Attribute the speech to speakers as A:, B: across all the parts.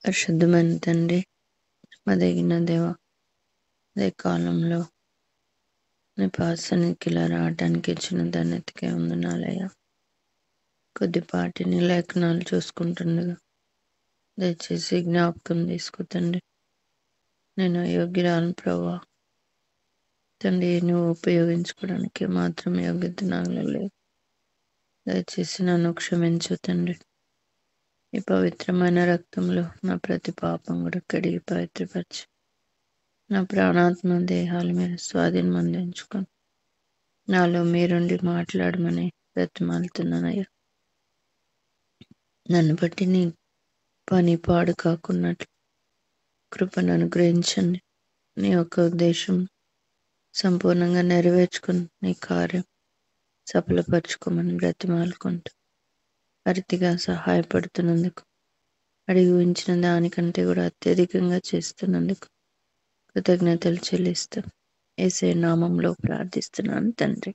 A: పరిశుద్ధమైన తండ్రి, మదగిన దేవ, అదే కాలంలో నీ పాసనికి ఇలా రావడానికి ఇచ్చిన ధన్యతకే వందనాలయ్యా. కొద్దిపాటిని లేఖనాలు చూసుకుంటుండగా దయచేసి జ్ఞాపకం తీసుకుతండి. నేను అయోగ్యురాలను ప్రభా తండ్రి, నువ్వు ఉపయోగించుకోవడానికి మాత్రం యోగ్యత నాలో లేదు. దయచేసి నన్ను క్షమించు తండ్రి. ఈ పవిత్రమైన రక్తంలో నా ప్రతి పాపం కూడా కడిగి పవిత్రపరిచి నా ప్రాణాత్మ దేహాల మీద స్వాధీనం అందించుకొని నాలో మీరుండి మాట్లాడమని బ్రతిమాలుతున్నానయ్యా. నన్ను బట్టి నీ పని పాడు కాకున్నట్లు కృపను అనుగ్రహించండి. నీ యొక్క ఉద్దేశం సంపూర్ణంగా నెరవేర్చుకుని నీ కార్యం సఫలపరచుకోమని బ్రతిమాలుకుంటూ అతిగా సహాయపడుతున్నందుకు, అడిగి ఉంచిన దానికంటే కూడా అత్యధికంగా చేస్తున్నందుకు కృతజ్ఞతలు చెల్లిస్తూ యేసయ్య నామంలో ప్రార్థిస్తున్నాను తండ్రి,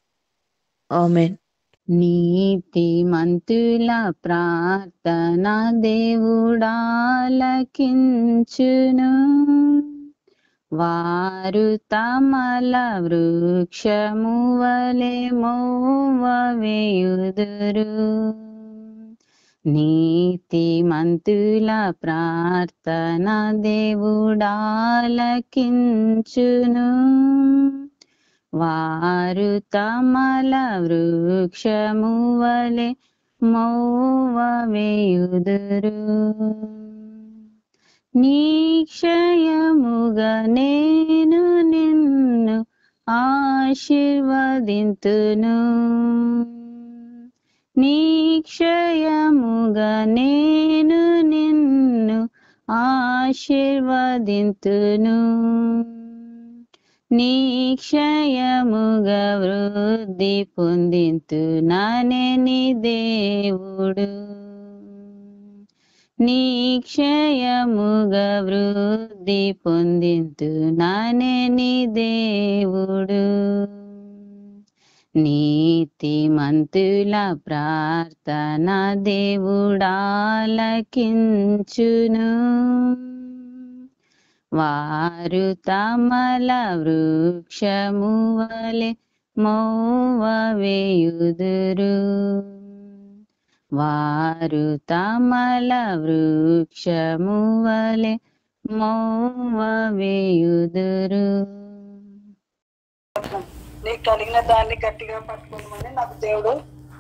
A: ఆమేన్.
B: నీతిమంతుల ప్రార్థన దేవుడాలకించును, వారు తమల వృక్షము వలె మోవవేయుదురు. నీతిమంతుల ప్రార్థన దేవుడాలకించును, వారు తమల వృక్షము వలె మోవవేయుదురు. నిశ్చయముగా నేను నిన్ను ఆశీర్వదింతును, నిశ్చయముగా నేను నిన్ను ఆశీర్వదింతును, నిశ్చయముగా వృద్ధి పొందింతుననే నీ దేవుడు, నిశ్చయముగా వృద్ధి పొందింతుననే నీ దేవుడు. నీతిమంతుల ప్రార్థన దేవుడాలకించును, వారు తమల వృక్షము వలె మోవవేయుదురు, వారు తమల వృక్షము వలె మోవవేయుదురు.
C: నీకు కలిగిన దాన్ని గట్టిగా పట్టుకోమని నాకు దేవుడు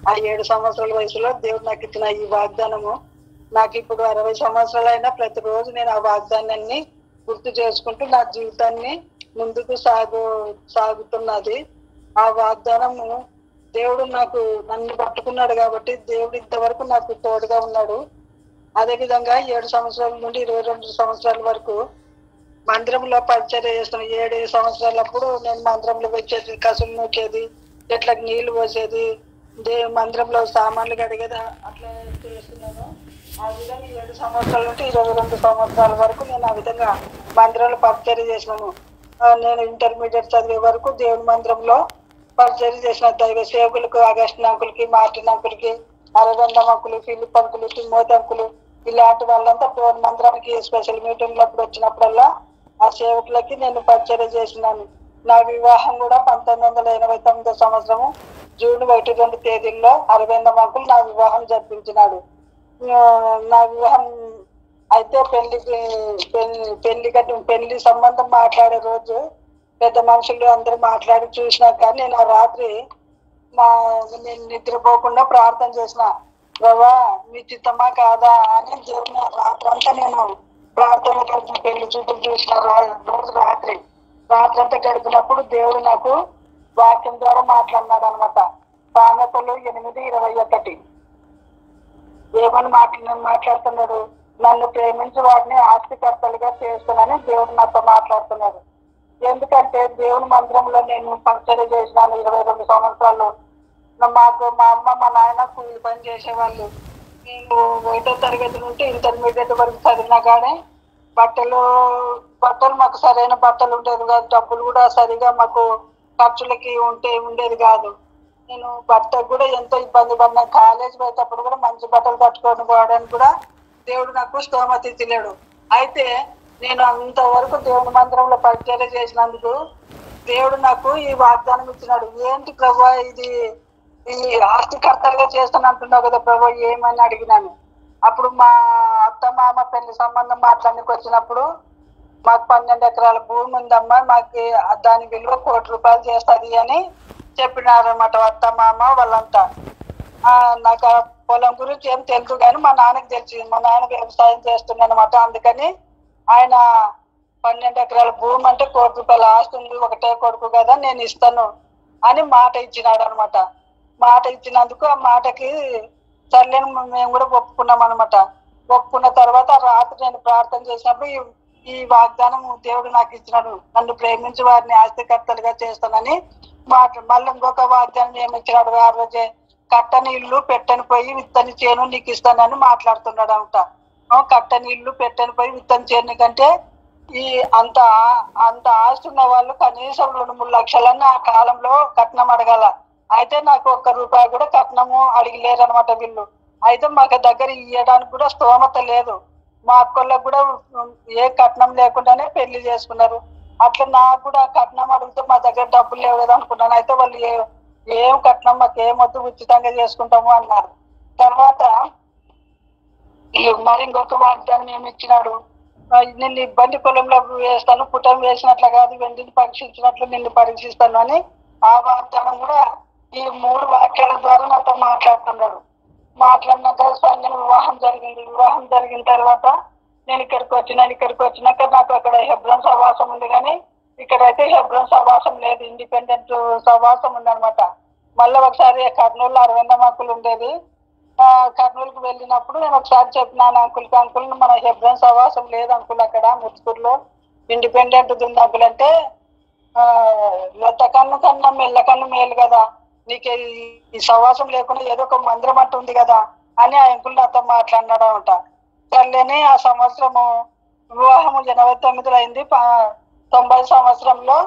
C: ఆ 7 సంవత్సరాల వయసులో దేవుడు నాకు ఇచ్చిన ఈ వాగ్దానము, నాకు ఇప్పుడు 60 సంవత్సరాలైనా ప్రతిరోజు నేను ఆ వాగ్దానాన్ని గుర్తు చేసుకుంటూ నా జీవితాన్ని ముందుకు సాగుతున్నది. ఆ వాగ్దానము దేవుడు నన్ను పట్టుకున్నాడు కాబట్టి దేవుడు ఇంతవరకు నాకు తోడుగా ఉన్నాడు. అదే విధంగా 7 సంవత్సరాల నుండి 22 సంవత్సరాల వరకు మందిరంలో పరిచర్య చేస్తున్నాను. 7 సంవత్సరాలప్పుడు నేను మందిరంలో వచ్చేది, కసులు నూకేది, చెట్లకు నీళ్లు పోసేది, మందిరంలో సామాన్లు కడిగేది, అట్లా చేస్తున్నాను. ఆ విధంగా 7 సంవత్సరాల నుండి 22 సంవత్సరాల వరకు నేను ఆ విధంగా మందిరంలో పరిచర్య చేసినాను. నేను ఇంటర్మీడియట్ చదివే వరకు దేవుని మందిరంలో పరిచర్య చేసిన. దైవ సేవకులకు, అగస్టిన్ అంకులకి, మార్టిన్ అంకులకి, Aravindam uncle, Philip uncle, Timothy uncle, ఇలాంటి వాళ్ళంతా దేవుని మందిరానికి స్పెషల్ మీటింగ్లప్పుడు వచ్చినప్పుడల్లా ఆ సేవకులకి నేను పరిచర్య చేసినాను. నా వివాహం కూడా 1989 సంవత్సరము జూన్ 1-2 తేదీల్లో అరవిందం అంకులు నా వివాహం జరిపించినాడు. నా వివాహం అయితే పెళ్లి సంబంధం మాట్లాడే రోజు పెద్ద మనుషులు అందరూ మాట్లాడి చూసినా కానీ నేను ఆ రాత్రి నేను నిద్రపోకుండా ప్రార్థన చేసిన. ప్రభా మీ చిత్తమా కాదా అని దేవుని రాత్రంతా నేను ప్రార్థన గడిపి పెళ్లి చూపులు చూసిన రోజు రాత్రంతా గడిపినప్పుడు దేవుడు నాకు వాక్యం ద్వారా మాట్లాడినాడు అనమాట. సామెతలు 8:21 ఏమని మాట్లాడుతున్నాడు, నన్ను ప్రేమించి వాడిని ఆస్తికర్తలుగా చేస్తానని దేవుడు నాతో మాట్లాడుతున్నాడు. ఎందుకంటే దేవుని మందిరంలో నేను పరిచర్య చేసినాను 22 సంవత్సరాలు. మా అమ్మ మా నాయన కూలి పని చేసేవాళ్ళు. నేను 1వ తరగతి నుండి ఇంటర్మీడియట్ వరకు చదివినా కానీ బట్టలు మాకు సరైన బట్టలు ఉండేది కాదు, డబ్బులు కూడా సరిగా మాకు ఖర్చులకి ఉండేది కాదు. నేను బట్టకు కూడా ఎంతో ఇబ్బంది పడినా. కాలేజ్ పోయేటప్పుడు కూడా మంచి బట్టలు కట్టుకొని పోవడానికి కూడా దేవుడు నాకు స్తోమత ఇచ్చలేడు. అయితే నేను అంతవరకు దేవుని మందిరంలో పరిచర్య చేసినందుకు దేవుడు నాకు ఈ వాగ్దానం ఇచ్చినాడు. ఏంటి ప్రభా ఇది, ఈ ఆస్తికర్తలుగా చేస్తాను అంటున్నావు కదా ప్రభా, ఏమని అడిగినాను. అప్పుడు మా అత్త మామ పెళ్లి సంబంధం మాట్లాడానికి వచ్చినప్పుడు మాకు 12 ఎకరాల భూమి ఉందమ్మా, మాకు దాని విలువ ₹1,00,00,000 చేస్తుంది అని చెప్పినారనమాట అత్త మామ వాళ్ళంతా. నాకు ఆ పొలం గురించి ఏం తెలుసు కానీ మా నాన్నకి తెలిసి, మా నాన్న వ్యవసాయం చేస్తుండనమాట. అందుకని ఆయన 12 ఎకరాల భూమి అంటే ₹1,00,00,000 ఆస్తి ఉంది, ఒకటే కొడుకు కదా నేను ఇస్తాను అని మాట ఇచ్చినాడు అనమాట. మాట ఇచ్చినందుకు ఆ మాటకి సర్లేని మేము కూడా ఒప్పుకున్నాం అనమాట. ఒప్పుకున్న తర్వాత రాత్రి నేను ప్రార్థన చేసినప్పుడు ఈ వాగ్దానం దేవుడు నాకు ఇచ్చినాడు, నన్ను ప్రేమించి వారిని ఆస్తికర్తలుగా చేస్తానని మళ్ళీ ఇంకొక వాగ్దానం ఏమి ఇచ్చినాడు, ఆ రోజే కట్టని ఇల్లు పెట్టని పోయి విత్తని చేను నీకు ఇస్తానని మాట్లాడుతున్నాడు అంట. కట్టని ఇల్లు పెట్టని పోయి విత్తని చేను కంటే ఈ అంత ఆస్తి ఉన్న వాళ్ళు కనీసం 2-3 లక్షలన్నా ఆ కాలంలో కట్నం అడగాల. అయితే నాకు ₹1 కూడా కట్నము అడిగలేరు అనమాట వీళ్ళు. అయితే మాకు దగ్గర ఇవ్వడానికి కూడా స్తోమత లేదు. మా అక్కళ్ళకు కూడా ఏ కట్నం లేకుండానే పెళ్లి చేసుకున్నారు. అట్లా నాకు కూడా కట్నం అడిగితే మా దగ్గర డబ్బులు లేవు కదా అనుకున్నాను. అయితే వాళ్ళు ఏం కట్నం మాకు ఏమొద్దు, ఉచితంగా చేసుకుంటాము అన్నారు. తర్వాత మరి ఇంకొక వాగ్దానం ఏమి ఇచ్చినాడు, నిన్ను ఇబ్బంది పొలంలో వేస్తాను, పుటం వేసినట్లు కాదు వెండిని పరీక్షించినట్లు నిన్ను పరీక్షిస్తాను అని ఆ వాగ్దానం కూడా ఈ 3 వాక్యాల ద్వారా నాతో మాట్లాడుతున్నాడు. మాట్లాడినాక సంజన వివాహం జరిగింది. వివాహం జరిగిన తర్వాత నేను ఇక్కడికి వచ్చినాక నాకు అక్కడ హెబ్రోన్ సహవాసం ఉంది, కానీ ఇక్కడైతే హెబ్రోన్ సహవాసం లేదు, ఇండిపెండెంట్ సహవాసం ఉందనమాట. మళ్ళీ ఒకసారి కర్నూలు 60 అంకుల్ ఉండేది. కర్నూలుకి వెళ్ళినప్పుడు నేను ఒకసారి చెప్పినాను అంకుల్ మన హెబ్రోన్ సహవాసం లేదు అంకుల్, అక్కడ ముత్తుకూరులో ఇండిపెండెంట్ ఉంది అంకుల్ అంటే, లొత్త కన్ను కన్నా మెల్ల కన్ను మేలు కదా, నీకు ఈ సహవాసం లేకుండా ఏదో ఒక మందిరం అంటూ ఉంది కదా అని ఆ అంకుల్ నాతో మాట్లాడినాడు అనమాట. సర్లేని ఆ సంవత్సరము వివాహము జనవరి 9 అయింది. 90 సంవత్సరంలో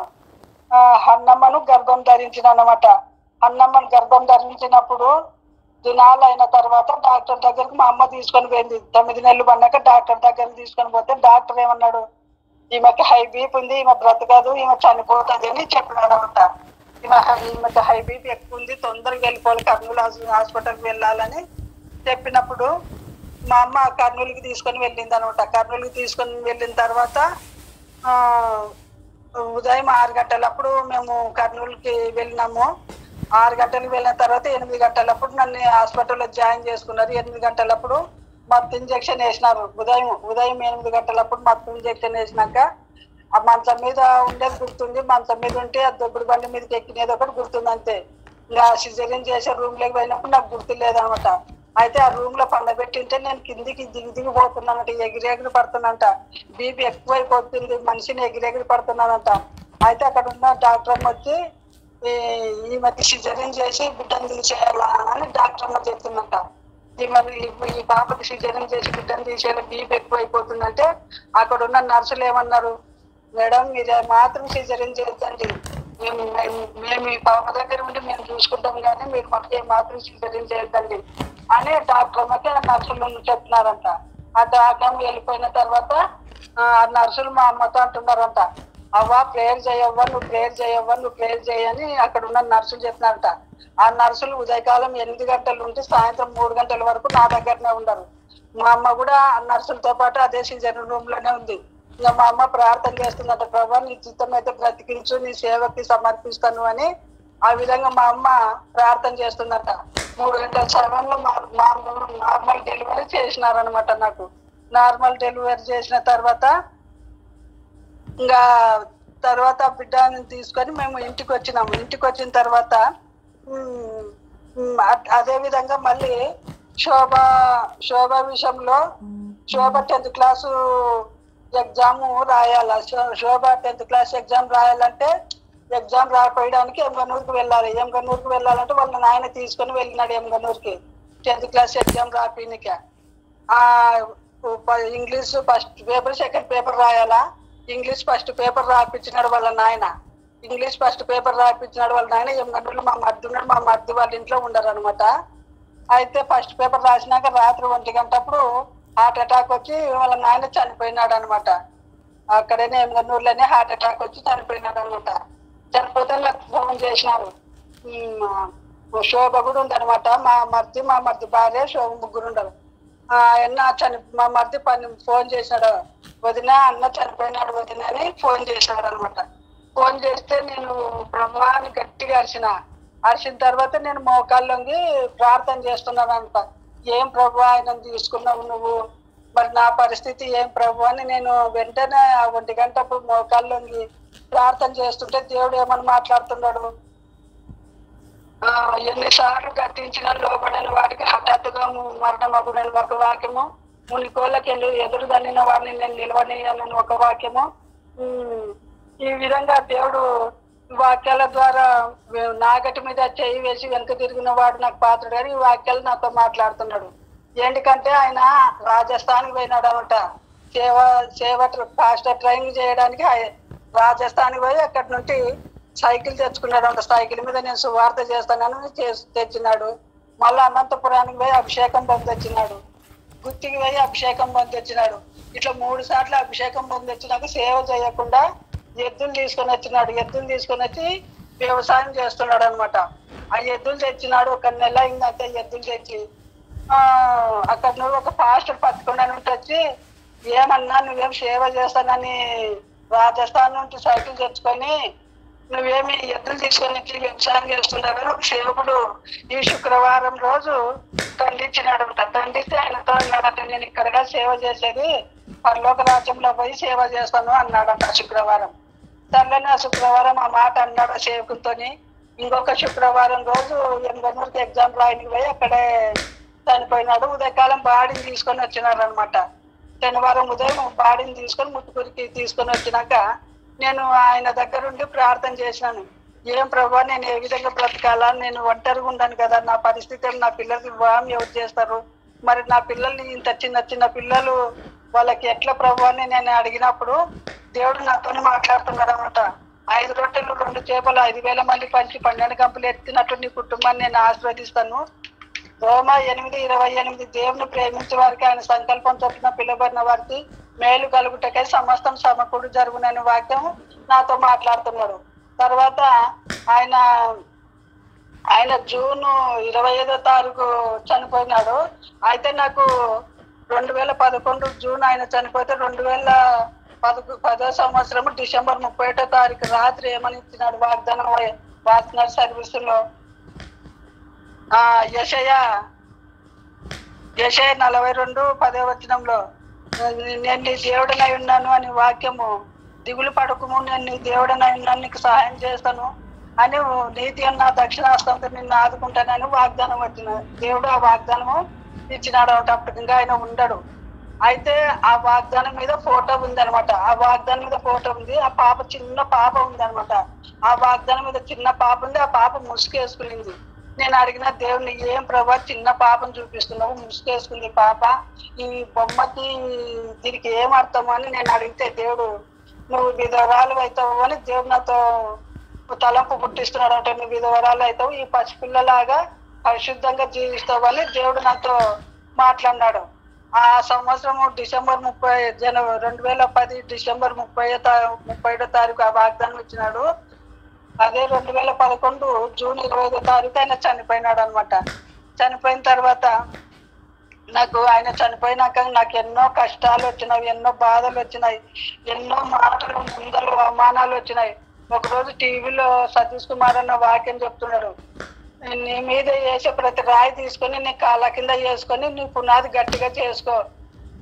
C: హన్నమ్మను గర్భం ధరించిన అనమాట. హన్నమ్మను గర్భం ధరించినప్పుడు దినాలు అయిన తర్వాత డాక్టర్ దగ్గరికి మా అమ్మ తీసుకొని పోయింది. 9 నెలలు పడినాక డాక్టర్ దగ్గరికి తీసుకొని పోతే డాక్టర్ ఏమన్నాడు, ఈమెకి హై బీపీ ఉంది, ఈమె బ్రతకదు, ఈమె చనిపోతుంది అని చెప్పినాడు అనమాట. ఈమెకి హై బీపీ ఎక్కువ ఉంది, తొందరగా వెళ్ళిపోవాలి, కర్నూలు హాస్పిటల్కి వెళ్ళాలని చెప్పినప్పుడు మా అమ్మ కర్నూలుకి తీసుకొని వెళ్ళింది అనమాట. కర్నూలుకి తీసుకొని వెళ్ళిన తర్వాత ఉదయం 6 గంటలప్పుడు మేము కర్నూలుకి వెళ్ళినాము. 6 గంటలకు వెళ్ళిన తర్వాత 8 గంటలప్పుడు నన్ను హాస్పిటల్లో జాయిన్ చేసుకున్నారు. 8 గంటలప్పుడు మత్తు ఇంజక్షన్ వేసినారు. ఉదయం 8 గంటలప్పుడు మత్తు ఇంజక్షన్ వేసినాక ఆ మంచం మీద ఉండేది గుర్తుంది. మంచం మీద ఉంటే ఆ దొబ్బుడు బండి మీదకి ఎక్కినేది ఒకటి గుర్తుంది అంతే. ఇంకా సిజరీన్ చేసే రూమ్లోకి పోయినప్పుడు నాకు గుర్తు లేదనమాట. అయితే ఆ రూమ్ లో పండబెట్టింటే నేను కిందికి దిగి పోతున్నానంట, ఎగిరెగిరి పడుతున్నానంట, బీపీ ఎక్కువైపోతుంది, మనిషిని ఎగిరెగిరి పడుతున్నానంట. అయితే అక్కడ ఉన్న డాక్టర్ వచ్చి ఈ మధ్య సిజరీన్ చేసి బిడ్డను తీసేయాలా అని డాక్టర్ అమ్మ చెప్తుందంట. ఈ పాపకి సిజరీన్ చేసి బిడ్డను తీసేయాలి, బీపీ ఎక్కువైపోతుందంటే అక్కడ ఉన్న నర్సులు ఏమన్నారు, మేడం మీరు మాత్రం సిజరీన్ చేద్దండి, మేము ఈ పాప దగ్గర ఉండి మేము చూసుకుంటాం కానీ మీరు మాకు మాత్రం సిజరీన్ చేయొద్దండి అని డాక్టర్ అమ్మకి ఆ నర్సులు చెప్తున్నారంట. ఆ డాక్టర్ వెళ్ళిపోయిన తర్వాత ఆ నర్సులు మా అమ్మతో అంటున్నారంట, అవ్వ ప్రేయర్ చేయవ్వ, నువ్వు ప్రేయర్ చేయని అక్కడ ఉన్న నర్సులు చెప్తున్నారంట. ఆ నర్సులు ఉదయకాలం 8 గంటల నుండి సాయంత్రం 3 గంటల వరకు నా దగ్గరనే ఉండరు. మా అమ్మ కూడా ఆ నర్సులతో పాటు అదే సిజరీన్ రూమ్ లోనే ఉంది. ఇంకా మా అమ్మ ప్రార్థన చేస్తుందట, ప్రభా నీ చిత్తం అయితే బ్రతికించు, నీ సేవకి సమర్పిస్తాను అని ఆ విధంగా మా అమ్మ ప్రార్థన చేస్తుందట. 3 గంటల సమయంలో నార్మల్ డెలివరీ చేసినారనమాట. నాకు నార్మల్ డెలివరీ చేసిన తర్వాత ఇంకా బిడ్డని తీసుకొని మేము ఇంటికి వచ్చినాము. ఇంటికి వచ్చిన తర్వాత అదే విధంగా మళ్ళీ శోభ విషయంలో శోభ 10th క్లాసు ఎగ్జామ్ రాయాల. శోభ 10th క్లాస్ ఎగ్జామ్ రాయాలంటే ఎగ్జామ్ రాయడానికి ఎంగనూరుకి వెళ్ళాలి. ఎంగనూరుకి వెళ్ళాలంటే వాళ్ళ నాయన తీసుకొని వెళ్ళినాడు ఎంగనూరుకి 10th క్లాస్ ఎగ్జామ్ రాపినిక. English first paper second paper రాయాలా. ఇంగ్లీష్ ఫస్ట్ పేపర్ రాపించినాడు వాళ్ళ నాయన. ఎంగనూరులో మా మర్ది వాళ్ళ ఇంట్లో ఉండరు అనమాట. అయితే ఫస్ట్ పేపర్ రాసినాక రాత్రి 1 గంటప్పుడు హార్ట్ అటాక్ వచ్చి వాళ్ళ నాయన చనిపోయినాడు అనమాట. అక్కడనే ఎమ్గనూరులోనే హార్ట్ అటాక్ వచ్చి చనిపోయినాడు అనమాట. చనిపోతే నాకు ఫోన్ చేసినారు. శోభ కూడా ఉందనమాట, మా మర్ది భార్య శోభ, ముగ్గురు ఉండరు. అన్న మా మర్ది ఫోన్ చేసినాడు, వదిన అన్న చనిపోయినాడు వదిన అని ఫోన్ చేసినాడు అనమాట. ఫోన్ చేస్తే నేను ప్రభువా అని గట్టిగా అరిచిన తర్వాత నేను మోకాళ్ళొంగి ప్రార్థన చేస్తున్నాను అంట. ఏం ప్రభు ఆయన తీసుకున్నావు నువ్వు, మరి నా పరిస్థితి ఏం ప్రభు అని నేను వెంటనే 1 గంటప్పుడు మోకాళ్ళొంగి ప్రార్థన చేస్తుంటే దేవుడు ఏమని మాట్లాడుతున్నాడు, ఎన్నిసార్లు గతించిన లోబడిన వాడికి హఠాత్తుగా మరణమగుడని ఒక వాక్యము, మునికోళ్ళకి ఎదురు దన్నిన వాడిని నేను నిలవనీయాలని ఒక వాక్యము. ఈ విధంగా దేవుడు వాక్యాల ద్వారా నాగటి మీద చేయి వేసి వెనక తిరిగిన వాడు నాకు పాత్రుడు అని ఈ వాక్యాలు నాతో మాట్లాడుతున్నాడు. ఎందుకంటే ఆయన రాజస్థాన్కి పోయినాడు అనమాట. సేవ పాస్టర్ ట్రైనింగ్ చేయడానికి రాజస్థాన్కి పోయి అక్కడి నుండి సైకిల్ తెచ్చుకున్నాడు అంట. సైకిల్ మీద నేను సువార్త చేస్తానని తెచ్చినాడు. మళ్ళీ అనంతపురానికి పోయి అభిషేకం పొందొచ్చినాడు. గుత్తికి పోయి అభిషేకం పొందొచ్చినాడు. ఇట్లా 3 సార్లు అభిషేకం పొందొచ్చినాక సేవ చేయకుండా ఎద్దులు తీసుకొని వచ్చినాడు. ఎద్దులు తీసుకొని వచ్చి వ్యవసాయం చేస్తున్నాడు అనమాట. ఆ ఎద్దులు తెచ్చినాడు. 1 నెల అయిందంటే ఎద్దులు తెచ్చి అక్కడ నువ్వు ఒక పాస్టర్ పట్టుకున్నాను వచ్చి, ఏమన్నా నువ్వేం సేవ చేస్తానని రాజస్థాన్ నుంచి సైకిల్ తెచ్చుకొని నువ్వేమి ఎద్దులు తీసుకొని వ్యవసాయం చేస్తున్నావు ఒక సేవకుడు ఈ శుక్రవారం రోజు ఖండించినాడు. ఖండిస్తే ఆయనతో అన్నాడంటే, నేను ఇక్కడగా సేవ చేసేది పరలోక రాజ్యంలో పోయి సేవ చేస్తాను అన్నాడంట శుక్రవారం. తనలోనే ఆ శుక్రవారం ఆ మాట అన్నాడు సేవకులతో. ఇంకొక శుక్రవారం రోజు ఎమ్గనూరుకి ఎగ్జామ్ రాయనికి పోయి అక్కడే చనిపోయినాడు. ఉదయకాలం బాడీని తీసుకొని వచ్చినాడు అనమాట. శనివారం ఉదయం బాడీని తీసుకొని ముట్టుకురికి తీసుకొని వచ్చినాక నేను ఆయన దగ్గర ఉండి ప్రార్థన చేసినాను. ఏం ప్రభా నేను ఏ విధంగా బ్రతకాలా, నేను ఒంటరిగా ఉన్నాను కదా, నా పరిస్థితి నా పిల్లలకి వివాహం ఎవరు చేస్తారు, మరి నా పిల్లల్ని ఇంత చిన్న పిల్లలు వాళ్ళకి ఎట్లా ప్రభు అని నేను అడిగినప్పుడు దేవుడు నాతో మాట్లాడుతున్నాడు అనమాట. 5 రొట్టెలు 2 చేపలు 5,000 మంది పంచి 12 గంపలు ఎత్తినట్టు నీ కుటుంబాన్ని నేను ఆశీర్వదిస్తాను. రోమా 8:28 దేవుని ప్రేమించే వారికి ఆయన సంకల్పం చొప్పున పిలువబడిన వారికి మేలు కలుగుటకై సమస్తం సమకూడు జరుగునని వాక్యం నాతో మాట్లాడుతున్నాడు. తర్వాత ఆయన జూన్ 25వ తారీఖు చనిపోయినాడు. అయితే నాకు 2011 జూన్ ఆయన చనిపోతే 2010వ సంవత్సరం డిసెంబర్ 31వ తారీఖు రాత్రి ఏమని ఇచ్చినాడు వాగ్దానం వాగ్దాన సర్వీసులో, యెషయా 42:10 నేను నీ దేవుడనై ఉన్నాను అని వాక్యము, దిగులు పడకము నేను నీ దేవుడనై ఉన్నాను నీకు సహాయం చేస్తాను అని, నీతి అన్న దక్షిణాస్తంతో నిన్ను ఆదుకుంటానని వాగ్దానం వచ్చిన దేవుడు ఆ వాగ్దానము ఇచ్చినాడు. అప్పటికి ఇంకా ఆయన ఉండడు. అయితే ఆ వాగ్దానం మీద ఫోటో ఉంది అనమాట. ఆ వాగ్దానం మీద ఫోటో ఉంది. ఆ పాప చిన్న పాప ఉంది అనమాట. ఆ వాగ్దానం మీద చిన్న పాప ఉంది. ఆ పాప ముసుకేసుకునింది. నేను అడిగిన దేవుని, ఏం ప్రభా చిన్న పాపను చూపిస్తున్నావు, ముసుకేసుకుంది పాప, ఈ బొమ్మకి దీనికి ఏం అర్థం అని నేను అడిగితే దేవుడు, నువ్వు విధవరాలు అవుతావు అని దేవుడు నాతో తలంపు పుట్టిస్తున్నాడు. అంటే నువ్వు విధవరాలు అవుతావు, ఈ పసిపిల్లలాగా పరిశుద్ధంగా జీవిస్తావు అని దేవుడు నాతో మాట్లాడినాడు. ఆ సంవత్సరం డిసెంబర్ 2010 డిసెంబర్ 30వ తారీఖు ఆ వాగ్దానం ఇచ్చినాడు. అదే 2011 జూన్ 25వ తారీఖు ఆయన చనిపోయినాడు అనమాట. చనిపోయిన తర్వాత ఆయన చనిపోయినాక నాకు ఎన్నో కష్టాలు వచ్చినాయి, ఎన్నో బాధలు వచ్చినాయి, ఎన్నో మాటలు నిందలు అవమానాలు వచ్చినాయి. ఒకరోజు టీవీలో సతీష్ కుమార్ అన్న వాక్యం చెప్తున్నాడు, నీ మీద వేసే ప్రతి రాయి తీసుకొని నీ కాళ్ళ కింద వేసుకొని నీ పునాది గట్టిగా చేసుకో,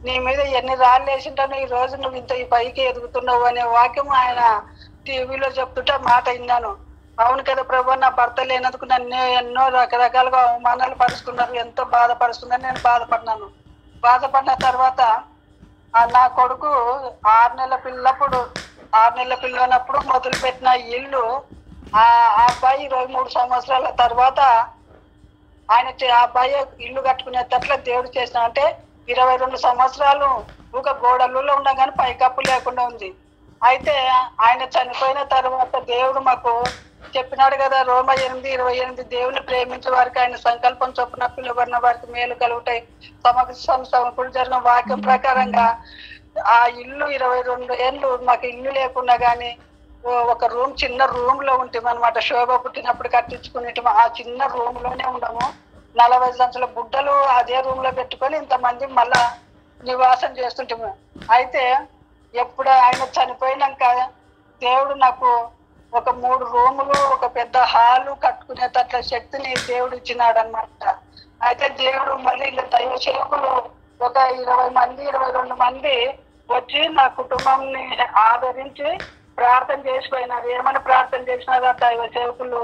C: నీ మీద ఎన్ని రాళ్ళు వేసింటాను ఈ రోజు నువ్వు ఇంత ఈ పైకి ఎదుగుతున్నావు అనే వాక్యం ఆయన టీవీలో చెప్తుంటే మాట విన్నాను. అవును కదా ప్రభు, నా భర్త లేనందుకు నన్ను ఎన్నో రకరకాలుగా అవమానాలు పరుచుకున్నారు, ఎంతో బాధపరుచుకున్నారు. నేను బాధపడిన తర్వాత నా కొడుకు 6 నెలల పిల్లనప్పుడు మొదలుపెట్టిన ఇల్లు, ఆ అబ్బాయి 23 సంవత్సరాల తర్వాత ఆ అబ్బాయి ఇల్లు కట్టుకునేటట్ల దేవుడు చేసిన, అంటే 22 సంవత్సరాలు ఒక గోడలలో ఉన్నా కానీ పైకప్పు లేకుండా ఉంది. అయితే ఆయన చనిపోయిన తర్వాత దేవుడు మాకు చెప్పినాడు కదా రోమ 8:28, దేవుని ప్రేమించే వారికి ఆయన సంకల్పం చొప్పున పిలువబడిన వారికి మేలు కలుగుతాయి. సమకూడి జరిగిన వాక్యం ప్రకారంగా ఆ ఇల్లు 22 ఏళ్ళు మాకు ఇల్లు లేకున్నా గానీ ఒక రూమ్, చిన్న రూమ్ లో ఉంటాం అనమాట. శోభ పుట్టినప్పుడు కట్టించుకునేటం ఆ చిన్న రూమ్ లోనే ఉండము. 40 సంవత్సరాల బుడ్డలు అదే రూమ్ లో పెట్టుకొని ఇంతమంది మళ్ళా నివాసం చేస్తుంటాము. అయితే ఎప్పుడు ఆయన చనిపోయినాక దేవుడు నాకు ఒక 3 రూములు, ఒక పెద్ద హాలు కట్టుకునేటట్ల శక్తిని దేవుడు ఇచ్చినాడు అనమాట. అయితే దేవుడు మళ్ళీ ఇలా దైవ సేవకులు ఒక 20 మంది 22 మంది వచ్చి నా కుటుంబాన్ని ఆదరించి ప్రార్థన చేసిపోయినారు. ఏమని ప్రార్థన చేసినారు ఆ దైవ సేవకులు?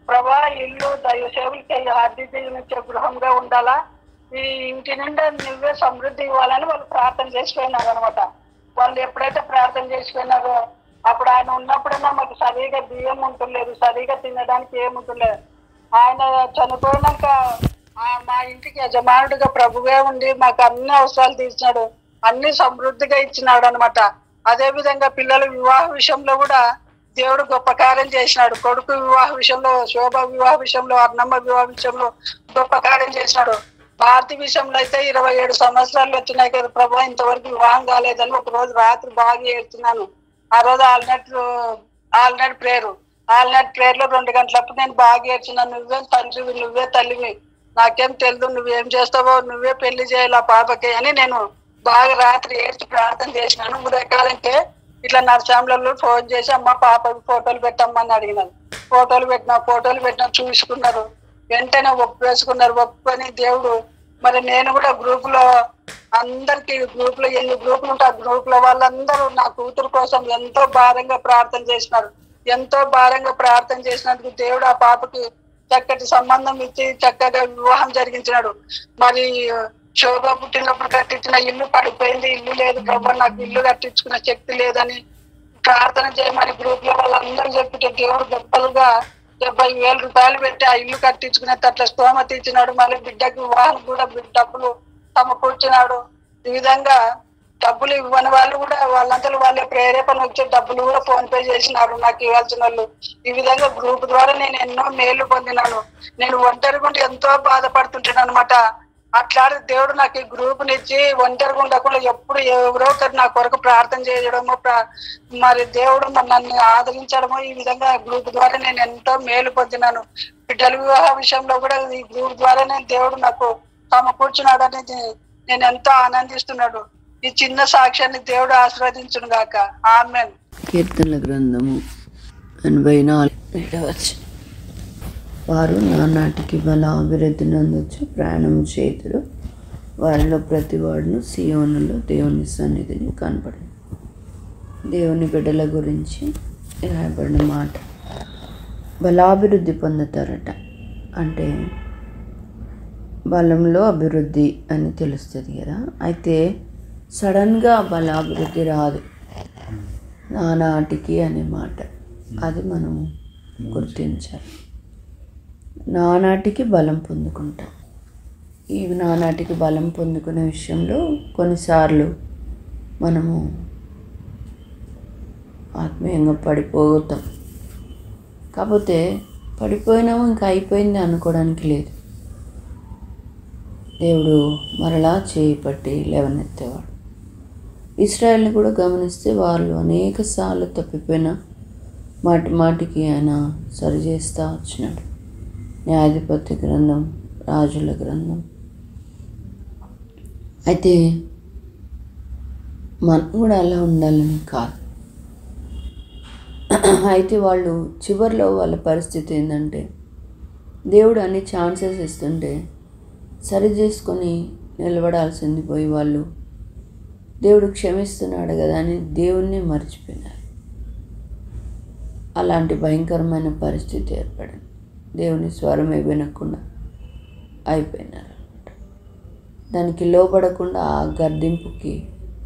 C: ప్రభా, ఇల్లు దైవ సేవకులకి అతిథి ఇచ్చే గృహంగా ఉండాలా, ఈ ఇంటి నిండా నువ్వే సమృద్ధి ఇవ్వాలని వాళ్ళు ప్రార్థన చేసిపోయినారు అనమాట. వాళ్ళు ఎప్పుడైతే ప్రార్థన చేసిపోయినారో అప్పుడు ఆయన ఉన్నప్పుడైనా మాకు సరిగా బియ్యం ఉంటుండలేదు, సరిగా తినడానికి ఏముంటుండలేదు. ఆయన చనిపోయినాక మా ఇంటికి యజమానుడిగా ప్రభువే ఉండి మాకు అన్ని అవసరాలు తీర్చినాడు, అన్ని సమృద్ధిగా ఇచ్చినాడు అనమాట. అదే విధంగా పిల్లల వివాహ విషయంలో కూడా దేవుడు గొప్ప కార్యం చేసినాడు. కొడుకు వివాహ విషయంలో, శోభ వివాహ విషయంలో, అన్నమ్మ వివాహ విషయంలో గొప్ప కార్యం చేసినాడు. భారతి విషయంలో అయితే 27 సంవత్సరాలు వచ్చినాయి కదా ప్రభు, ఇంతవరకు వివాహం కాలేదని ఒక రోజు రాత్రి బాగా ఏడుతున్నాను. ఆ రోజు ఆల్నైట్ ప్రేయర్ లో 2 గంటలప్పుడు నేను బాగా ఏడ్చినాను. నువ్వే తండ్రివి, నువ్వే తల్లివి, నాకేం తెలియదు, నువ్వేం చేస్తావో, నువ్వే పెళ్లి చేయాలి ఆ పాపకి అని నేను బాగా రాత్రి ఏడ్చి ప్రార్థన చేసినాను. ఉదయకాలంటే ఇట్లా నరసాంలలో ఫోన్ చేసి అమ్మ పాపకి ఫోటోలు పెట్టమ్మని అడిగినాను. ఫోటోలు పెట్టినా చూసుకున్నారు. వెంటనే ఒప్పేసుకున్నారు. ఒప్పుకొని దేవుడు మరి నేను కూడా గ్రూప్ లో అందరికి, గ్రూప్ లో ఎన్ని గ్రూపులు ఉంటే ఆ గ్రూప్ లో వాళ్ళందరూ నా కూతురు కోసం ఎంతో భారంగా ప్రార్థన చేసినారు. ఎంతో భారంగా ప్రార్థన చేసినందుకు దేవుడు ఆ పాపకి చక్కటి సంబంధం ఇచ్చి చక్కగా వివాహం జరిగించినాడు. మరి శోభ పుట్టినప్పుడు కట్టించిన ఇల్లు పడిపోయింది, ఇల్లు లేదు ప్రభు, నాకు ఇల్లు కట్టించుకున్న శక్తి లేదని ప్రార్థన చేయమని గ్రూప్ లో వాళ్ళందరూ చెప్పితే దేవుడు గొప్పలుగా 70,000 రూపాయలు పెట్టి ఆ ఇల్లు కట్టించుకునేటట్ల స్తోమత ఇచ్చినాడు. మళ్ళీ బిడ్డకి వివాహం కూడా డబ్బులు సమకూర్చినాడు. ఈ విధంగా డబ్బులు ఇవ్వని వాళ్ళు కూడా వాళ్ళంతా వాళ్ళే ప్రేరేపణ వచ్చే డబ్బులు కూడా ఫోన్ పే చేసినారు నాకు ఇవ్వాల్సిన వాళ్ళు. ఈ విధంగా గ్రూప్ ద్వారా నేను ఎన్నో మేలు పొందినాను. నేను ఒంటరిగా ఉండి ఎంతో బాధపడుతుంటాను అనమాట. అట్లాంటి దేవుడు నాకు ఈ గ్రూప్ నిచ్చి ఒంటరిగా ఉండకుండా ఎప్పుడు ఎవరో ఒకరు నా కొరకు ప్రార్థన చేయడము, మరి దేవుడు నన్ను ఆదరించడము, ఈ విధంగా గ్రూప్ ద్వారా నేను ఎంతో మేలు పొందినాను. బిడ్డల వివాహ విషయంలో కూడా ఈ గ్రూప్ ద్వారానే దేవుడు నాకు సమకూర్చున్నాడని నేను ఎంతో ఆనందిస్తున్నాడు. ఈ చిన్న సాక్ష్యాన్ని దేవుడు ఆశీర్వదించును గాక. ఆమేన్.
A: కీర్తనల గ్రంథము 84 వారు నానాటికి బల అభివృద్ధి నందొచ్చు ప్రయాణం చేతురు, వారిలో ప్రతివాడును సియోనులో దేవుని సన్నిధిని కనపడింది. దేవుని బిడ్డల గురించి రాయబడిన మాట. బలాభివృద్ధి పొందుతారట అంటే బలంలో అభివృద్ధి అని తెలుస్తుంది కదా. అయితే సడన్గా బలాభివృద్ధి రాదు, నానాటికి అనే మాట అది మనం గుర్తించాలి. నానాటికి బలం పొందుకుంటాం. ఈ నానాటికి బలం పొందుకునే విషయంలో కొన్నిసార్లు మనము ఆత్మీయంగా పడిపోతాం. కాకపోతే పడిపోయినాము ఇంకా అయిపోయింది అనుకోవడానికి లేదు. దేవుడు మరలా చేయి పట్టి లేవనెత్తేవాడు. ఇశ్రాయేల్ని కూడా గమనిస్తే వాళ్ళు అనేక సార్లు తప్పిపోయిన మాటికి ఆయన సరిచేస్తూ వచ్చినాడు. న్యాయాధిపతి గ్రంథం, రాజుల గ్రంథం. అయితే మనం కూడా అలా ఉండాలని కాదు. అయితే వాళ్ళు చివరిలో వాళ్ళ పరిస్థితి ఏంటంటే దేవుడు అన్ని ఛాన్సెస్ ఇస్తుంటే సరి చేసుకొని నిలబడాల్సింది పోయి వాళ్ళు దేవుడు క్షమిస్తున్నాడు కదా అని దేవుణ్ణి మర్చిపోయినారు. అలాంటి భయంకరమైన పరిస్థితి ఏర్పడింది. దేవుని స్వరమే వినకుండా అయిపోయినారు అన్నమాట. దానికి లోపడకుండా ఆ గర్దింపుకి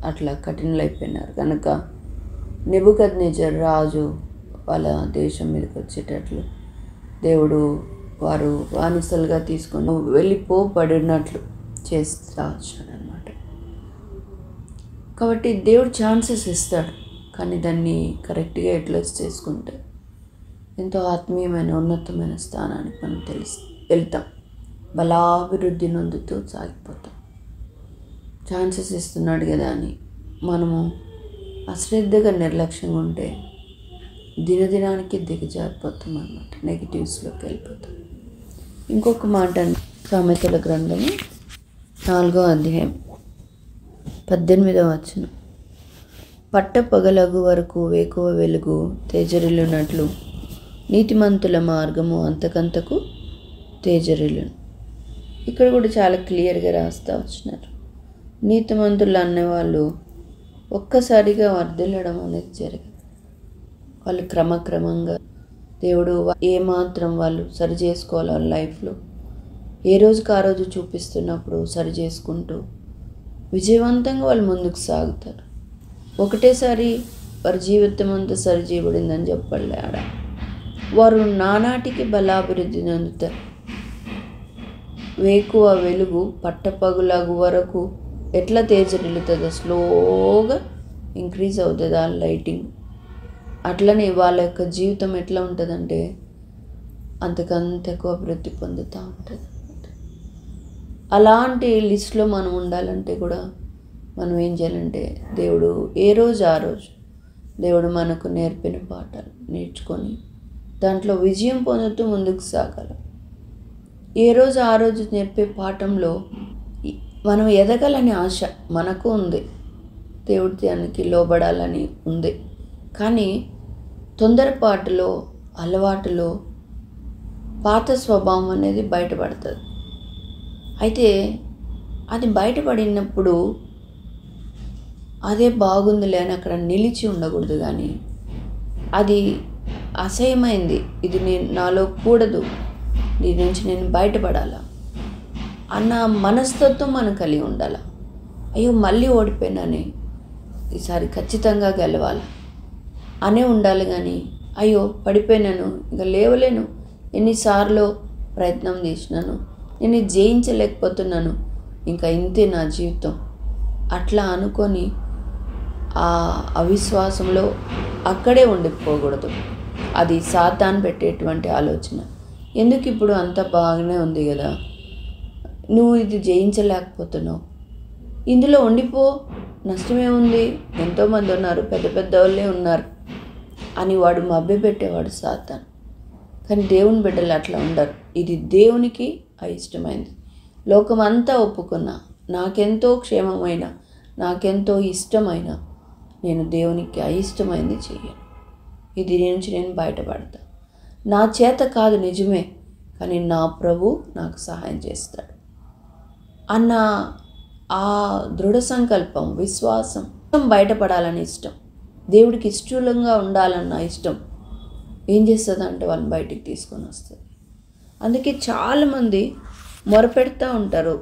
A: అట్లా కఠినలైపోయినారు. కనుక నెబుకద్నెజర్ రాజు వాళ్ళ దేశం మీదకి వచ్చేటట్లు దేవుడు వారు బానిసలుగా తీసుకొని వెళ్ళిపోబడినట్లు చేస్తూ వచ్చాడు అనమాట. కాబట్టి దేవుడు ఛాన్సెస్ ఇస్తాడు, కానీ దాన్ని కరెక్ట్గా యూటిలైజ్ చేసుకుంటే ఎంతో ఆత్మీయమైన ఉన్నతమైన స్థానానికి మనం వెళ్తాం. బలాభివృద్ధి నొందుతూ సాగిపోతాం. ఛాన్సెస్ ఇస్తున్నాడు కదా అని మనము అశ్రద్ధగా నిర్లక్ష్యంగా ఉంటే దినదినానికి దిగజారిపోతాం అన్నమాట. నెగిటివ్స్లోకి వెళ్ళిపోతాం. ఇంకొక మాట సామెతల గ్రంథము 4వ అధ్యాయం 18వ వచనం. పట్టపగలగు వరకు వేకువ వెలుగు తేజరిల్లునట్లు నీతిమంతుల మార్గము అంతకంతకు తేజరిల్లును. ఇక్కడ కూడా చాలా క్లియర్గా రాస్తూ వచ్చినారు. నీతిమంతులు అనేవాళ్ళు ఒక్కసారిగా వర్ధిల్లడం అనేది జరగదు. వాళ్ళు క్రమక్రమంగా దేవుడు ఏమాత్రం వాళ్ళు సరి చేసుకోవాలి వాళ్ళ లైఫ్లో, ఏ రోజుకి ఆ రోజు చూపిస్తున్నప్పుడు సరి చేసుకుంటూ విజయవంతంగా వాళ్ళు ముందుకు సాగుతారు. ఒకటేసారి వారి జీవితం అంతా సరి చేయబడిందని చెప్పలే ఆడ. వారు నానాటికి బలాభివృద్ధి చెందుతారు. వేకువ వెలుగు పట్టపగులగు వరకు ఎట్లా తేజరిల్లుతుందో స్లోగా ఇంక్రీజ్ అవుతుంది ఆ లైటింగ్. అట్లనే వాళ్ళ యొక్క జీవితం ఎట్లా ఉంటుందంటే అంతకంతకు అభివృద్ధి పొందుతూ ఉంటుంది. అలాంటి లిస్ట్లో మనం ఉండాలంటే కూడా మనం ఏం చేయాలంటే దేవుడు ఏ రోజు ఆ రోజు దేవుడు మనకు నేర్పిన పాఠాలు నేర్చుకొని దాంట్లో విజయం పొందుతూ ముందుకు సాగాలి. ఏ రోజు ఆ రోజు నేర్పే పాఠంలో మనం ఎదగాలని ఆశ మనకు ఉంది, దేవుడి దానికి లోబడాలని ఉంది. కానీ తొందరపాటులో అలవాటులో పాత స్వభావం అనేది బయటపడుతుంది. అయితే అది బయటపడినప్పుడు అదే బాగుందిలే అని అక్కడ నిలిచి ఉండకూడదు. కానీ అది అసహ్యమైంది, ఇది నాలో కూడదు, దీని నుంచి నేను బయటపడాలా అన్న మనస్తత్వం మనం కలిగి ఉండాలి. అయ్యో మళ్ళీ ఓడిపోయినానే, ఈసారి ఖచ్చితంగా గెలవాలి అనే ఉండాలి. కానీ అయ్యో పడిపోయినాను, ఇంకా లేవలేను, ఎన్నిసార్లు ప్రయత్నం చేసినాను, నేను జయించలేకపోతున్నాను, ఇంకా ఇంతే నా జీవితం అట్లా అనుకొని ఆ అవిశ్వాసంలో అక్కడే ఉండిపోకూడదు. అది సాతాను పెట్టేటువంటి ఆలోచన. ఎందుకు ఇప్పుడు అంత బాగానే ఉంది కదా, నువ్వు ఇది జయించలేకపోతున్నావు, ఇందులో ఉండిపో, నష్టమే ఉంది, ఎంతోమంది ఉన్నారు, పెద్ద పెద్ద వాళ్ళే ఉన్నారు అని వాడు మభ్యపెట్టేవాడు సాతాను. కానీ దేవుని బిడ్డలు అట్లా ఉండరు. ఇది దేవునికి అయిష్టమైంది. లోకమంతా ఒప్పుకున్నా, నాకెంతో క్షేమమైన, నాకెంతో ఇష్టమైన, నేను దేవునికి అయిష్టమైంది చెయ్యను. ఇది నుంచి నేను బయటపడతా. నా చేత కాదు నిజమే, కానీ నా ప్రభు నాకు సహాయం చేస్తాడు అన్న ఆ దృఢ సంకల్పం, విశ్వాసం బయటపడాలని ఇష్టం, దేవుడికి ఇష్టంగా ఉండాలన్న ఇష్టం ఏం చేస్తుంది అంటే వాళ్ళని బయటికి తీసుకొని వస్తుంది. అందుకే చాలామంది మొరపెడతా ఉంటారు.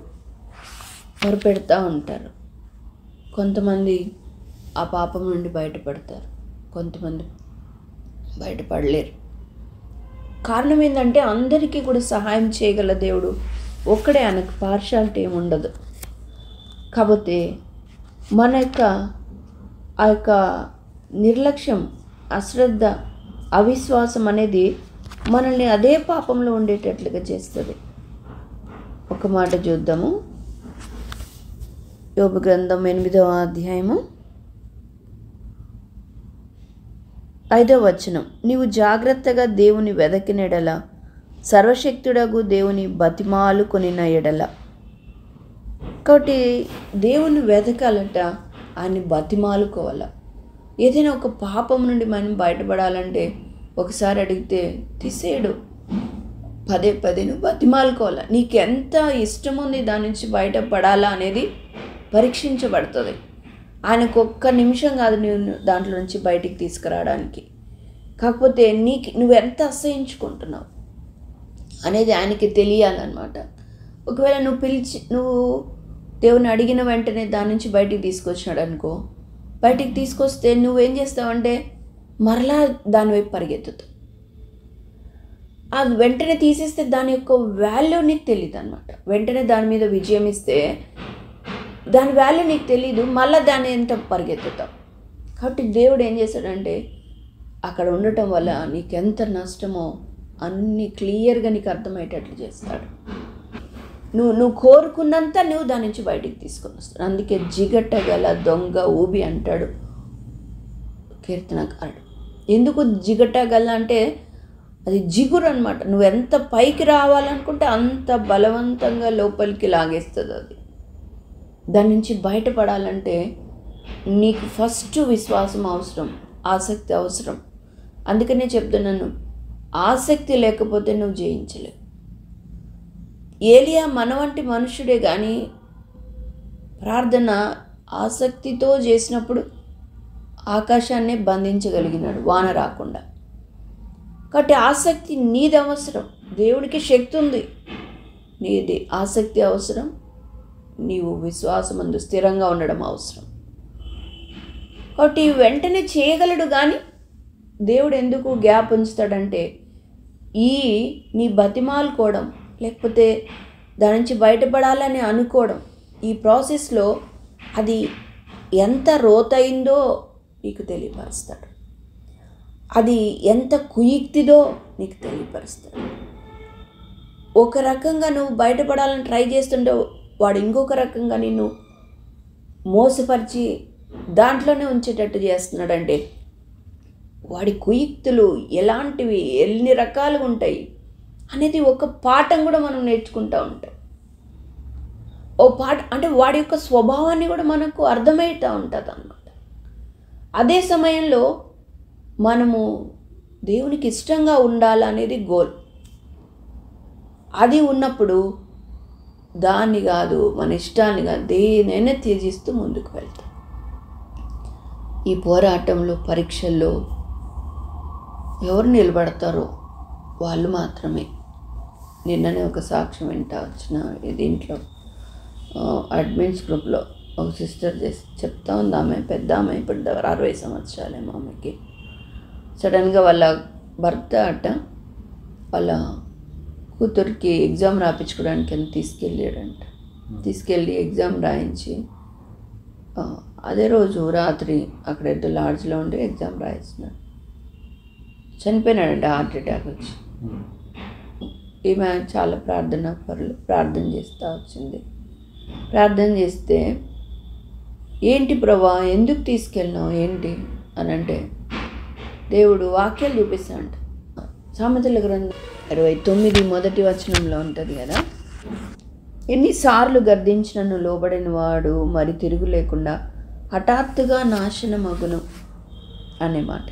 A: కొంతమంది ఆ పాపం నుండి బయటపడతారు, కొంతమంది బయటపడలేరు. కారణం ఏంటంటే అందరికీ కూడా సహాయం చేయగల దేవుడు ఒక్కడే, ఆయనకు పార్షాలిటీ ఏమి ఉండదు. కాకపోతే మన యొక్క ఆ యొక్క నిర్లక్ష్యం, అశ్రద్ధ, అవిశ్వాసం అనేది మనల్ని అదే పాపంలో ఉండేటట్లుగా చేస్తుంది. ఒక మాట చూద్దాము. యోబు గ్రంథం 8వ అధ్యాయము 5వ వచనం. నీవు జాగ్రత్తగా దేవుని వెదకిన ఎడల, సర్వశక్తుడగు దేవుని బతిమాలు కొనిన ఎడల. కాబట్టి దేవుని వెతకాలట, ఆయన్ని బతిమాలుకోవాల. ఏదైనా ఒక పాపం నుండి మనం బయటపడాలంటే ఒకసారి అడిగితే తీసేయడు, పదే పదే నువ్వు బతిమాలుకోవాలా. నీకు ఎంత ఇష్టం ఉంది దాని నుంచి బయటపడాలా అనేది పరీక్షించబడుతుంది. ఆయనకు ఒక్క నిమిషం కాదు నువ్వు దాంట్లో నుంచి బయటికి తీసుకురావడానికి. కాకపోతే నువ్వు ఎంత అసహించుకుంటున్నావు అనేది ఆయనకి తెలియాలన్నమాట. ఒకవేళ నువ్వు దేవుని అడిగిన వెంటనే దాని నుంచి బయటికి తీసుకొచ్చినాడు అనుకో, బయటికి తీసుకొస్తే నువ్వేం చేస్తావంటే మరలా దాని వైపు పరిగెత్తుతావు. అది వెంటనే తీసేస్తే దాని యొక్క వాల్యూ నీకు తెలియదు అనమాట. వెంటనే దాని మీద విజయం ఇస్తే దాని వాల్యూ నీకు తెలీదు, మళ్ళీ దాన్ని ఎంత పరిగెత్తుతావు. కాబట్టి దేవుడు ఏం చేశాడంటే అక్కడ ఉండటం వల్ల నీకెంత నష్టమో అన్నీ క్లియర్గా నీకు అర్థమయ్యేటట్లు చేస్తాడు. నువ్వు కోరుకున్నంత నువ్వు దాని నుంచి బయటికి తీసుకొని వస్తాడు. అందుకే జిగటగల దొంగ ఊబి అంటాడు కీర్తనకారుడు. ఎందుకు జిగటగల అంటే అది జిగురు అనమాట. నువ్వు ఎంత పైకి రావాలనుకుంటే అంత బలవంతంగా లోపలికి లాగేస్తుంది అది. దాని నుంచి బయటపడాలంటే నీకు ఫస్ట్ విశ్వాసం అవసరం, ఆసక్తి అవసరం. అందుకనే చెప్తున్నాను, ఆసక్తి లేకపోతే నువ్వు జయించలేవు. ఏలియా మన వంటి మనుషుడే, కానీ ప్రార్థన ఆసక్తితో చేసినప్పుడు ఆకాశాన్నే బంధించగలిగినాడు వాన రాకుండా. కాబట్టి ఆసక్తి నీది అవసరం. దేవుడికి శక్తి ఉంది, నీది ఆసక్తి అవసరం. నీవు విశ్వాసమందు స్థిరంగా ఉండడం అవసరం. కాబట్టి వెంటనే చేయగలడు, కానీ దేవుడు ఎందుకు గ్యాప్ ఉంచుతాడంటే నీ బతిమాలుకోవడం, లేకపోతే దాని నుంచి బయటపడాలని అనుకోవడం, ఈ ప్రాసెస్లో అది ఎంత రోతయిందో నీకు తెలియపరుస్తాడు. అది ఎంత కుయుక్తిదో నీకు తెలియపరుస్తాడు. ఒక రకంగా నువ్వు బయటపడాలని ట్రై చేస్తుంటే వాడు ఇంకొక రకంగా నిన్ను మోసపరిచి దాంట్లోనే ఉంచేటట్టు చేస్తున్నాడంటే వాడి కుయుక్తులు ఎలాంటివి, ఎన్ని రకాలుగా ఉంటాయి అనేది ఒక పాఠం కూడా మనం నేర్చుకుంటూ ఉంటాం. ఓ పాఠం అంటే వాడి యొక్క స్వభావాన్ని కూడా మనకు అర్థమవుతూ ఉంటుంది అన్నమాట. అదే సమయంలో మనము దేవునికి ఇష్టంగా ఉండాలనేది గోల్. అది ఉన్నప్పుడు దాన్ని కాదు, మన ఇష్టాన్ని కాదు, దేనైనా త్యజిస్తూ ముందుకు వెళ్తాం. ఈ పోరాటంలో, పరీక్షల్లో ఎవరు నిలబడతారో వాళ్ళు మాత్రమే. నిన్ననే ఒక సాక్ష్యం వింటా వచ్చిన దీంట్లో అడ్మిన్స్ గ్రూప్లో ఒక సిస్టర్ చేసి చెప్తా ఉంది. ఆమె పెద్ద ఆమె, ఇప్పుడు 60 సంవత్సరాలేమో ఆమెకి. సడన్గా వాళ్ళ భర్త వాళ్ళ కూతురికి ఎగ్జామ్ రాయించుకోవడానికి అని తీసుకెళ్ళి ఎగ్జామ్ రాయించి అదే రోజు రాత్రి అక్కడ ఏదో లాడ్జ్లో ఉండి ఎగ్జామ్ రాయిస్తున్నాడు. చనిపోయినాడంటే హార్ట్ అటాక్ వచ్చి. ఈమె చాలా ప్రార్థన చేస్తూ వచ్చింది. ప్రార్థన చేస్తే ఏంటి ప్రభా ఎందుకు తీసుకెళ్ళినావు ఏంటి అని అంటే దేవుడు వాక్యాలు చూపిస్తాడంట. సామెతల గ్రంథం 29 మొదటి వచనంలో ఉంటుంది కదా, ఎన్నిసార్లు గర్దించినను లోబడిన వాడు మరి తిరుగు లేకుండా హఠాత్తుగా నాశనమగును అనే మాట.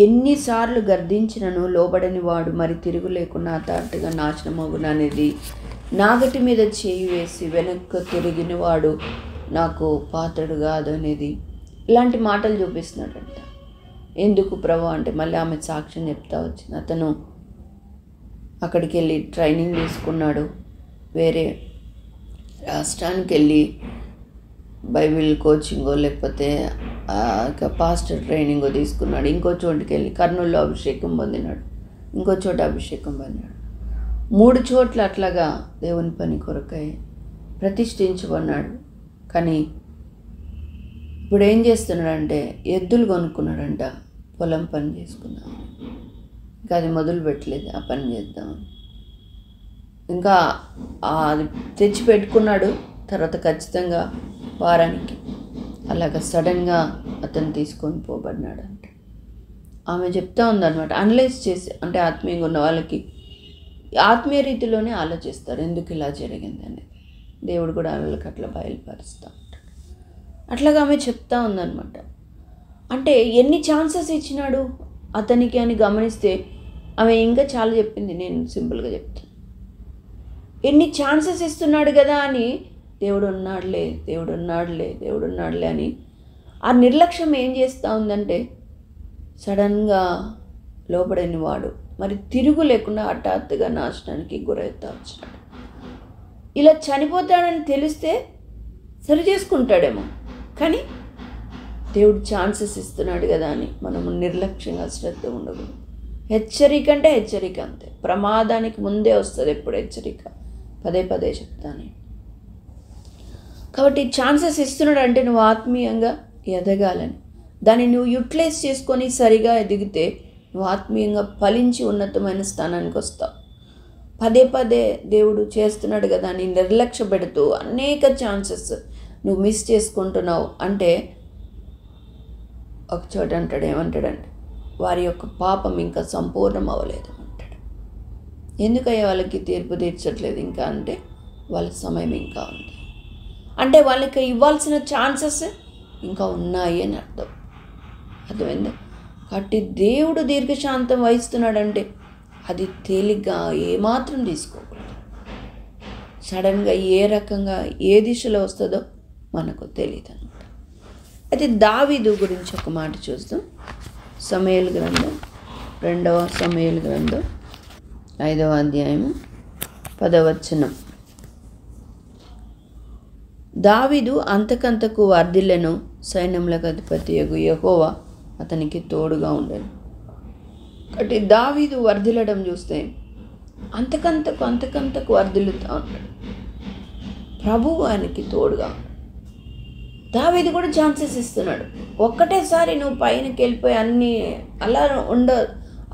A: ఎన్నిసార్లు గర్దించినను లోబడని వాడు మరి తిరుగు లేకుండా హఠాత్తుగా నాశనమగును అనేది, నాగటి మీద చేయి వేసి వెనక్కు తిరిగిన వాడు నాకు పాత్రుడు కాదు అనేది, ఇలాంటి మాటలు చూపిస్తున్నాడంట. ఎందుకు ప్రభు అంటే మళ్ళీ ఆమె సాక్ష్యం చెప్తా వచ్చింది. అతను అక్కడికి వెళ్ళి ట్రైనింగ్ తీసుకున్నాడు, వేరే రాష్ట్రానికి వెళ్ళి బైబిల్ కోచింగో లేకపోతే పాస్టర్ ట్రైనింగో తీసుకున్నాడు. ఇంకో చోటుకి వెళ్ళి కర్నూలులో అభిషేకం పొందినాడు, ఇంకో చోట అభిషేకం పొందినాడు. 3 చోట్ల అట్లాగా దేవుని పని కొరకై ప్రతిష్ఠించబడినాడు. కానీ ఇప్పుడు ఏం చేస్తున్నాడంటే ఎద్దులు కొనుక్కున్నాడంట, పొలం పని చేసుకున్నాడు. ఇంకా అది మొదలు పెట్టలేదు ఆ పని చేద్దామని. ఇంకా అది తెచ్చి పెట్టుకున్నాడు. తర్వాత ఖచ్చితంగా వారానికి అలాగ సడన్గా అతను తీసుకొని పోబడినాడంట. ఆమె చెప్తా ఉందన్నమాట. అనలైజ్ చేసి, అంటే ఆత్మీయంగా ఉన్న వాళ్ళకి ఆత్మీయ రీతిలోనే ఆలోచిస్తారు ఎందుకు ఇలా జరిగింది అనేది. దేవుడు కూడా వాళ్ళకి అట్లా బయలుపరుస్తూ ఉంటాడు. అట్లాగా ఆమె చెప్తా ఉందన్నమాట. అంటే ఎన్ని ఛాన్సెస్ ఇచ్చినాడు అతనికి అని గమనిస్తే ఆమె ఇంకా చాలా చెప్పింది. నేను సింపుల్గా చెప్తాను, ఎన్ని ఛాన్సెస్ ఇస్తున్నాడు కదా అని దేవుడు ఉన్నాడులే అని ఆ నిర్లక్ష్యం ఏం చేస్తూ ఉందంటే సడన్గా లోపడని వాడు మరి తిరుగు లేకుండా హఠాత్తుగా నాశనానికి గురవుతా వచ్చినాడు. ఇలా చనిపోతాడని తెలిస్తే సరి చేసుకుంటాడేమో, కానీ దేవుడు ఛాన్సెస్ ఇస్తున్నాడు కదా అని మనము నిర్లక్ష్యంగా శ్రద్ధ ఉండకూడదు. హెచ్చరిక అంటే హెచ్చరిక అంతే. ప్రమాదానికి ముందే వస్తుంది ఎప్పుడు హెచ్చరిక. పదే చెప్తాను. కాబట్టి ఛాన్సెస్ ఇస్తున్నాడు అంటే నువ్వు ఆత్మీయంగా ఎదగాలని, దాన్ని నువ్వు యూటిలైజ్ చేసుకొని సరిగా ఎదిగితే నువ్వు ఆత్మీయంగా ఫలించి ఉన్నతమైన స్థానానికి వస్తావు. పదే పదే దేవుడు చేస్తున్నాడు కదా అని నిర్లక్ష్య పెడుతూ అనేక ఛాన్సెస్ నువ్వు మిస్ చేసుకుంటున్నావు అంటే ఒక చోట అంటాడు, ఏమంటాడంటే వారి యొక్క పాపం ఇంకా సంపూర్ణం అవ్వలేదు అంటాడు. ఎందుకయ్యా వాళ్ళకి తీర్పు తీర్చట్లేదు ఇంకా అంటే వాళ్ళ సమయం ఇంకా ఉంది అంటే వాళ్ళకి ఇవ్వాల్సిన ఛాన్సెస్ ఇంకా ఉన్నాయి అని అర్థమైందా? కాబట్టి దేవుడు దీర్ఘశాంతం వహిస్తున్నాడంటే అది తేలిగ్గా ఏమాత్రం తీసుకోకూడదు. సడన్గా ఏ రకంగా ఏ దిశలో వస్తుందో మనకు తెలియదు అనమాట. అయితే దావీదు గురించి ఒక మాట చూద్దాం. సమూయేలు గ్రంథం 2వ సమూయేలు గ్రంథం 5వ అధ్యాయము 10వ వచనం. దావీదు అంతకంతకు వర్ధిల్లెను, సైన్యములకు అధిపతియగు యెహోవా అతనికి తోడుగా ఉండెను. కాబట్టి దావీదు వర్ధిల్లడం చూస్తే అంతకంతకు వర్ధిల్లుతూ ఉంటాడు. ప్రభువు ఆయనకి తోడుగా ఉన్నాడు. దావీదు కూడా ఛాన్సెస్ ఇస్తున్నాడు. ఒక్కటేసారి నువ్వు పైనకి వెళ్ళిపోయి అన్నీ అలా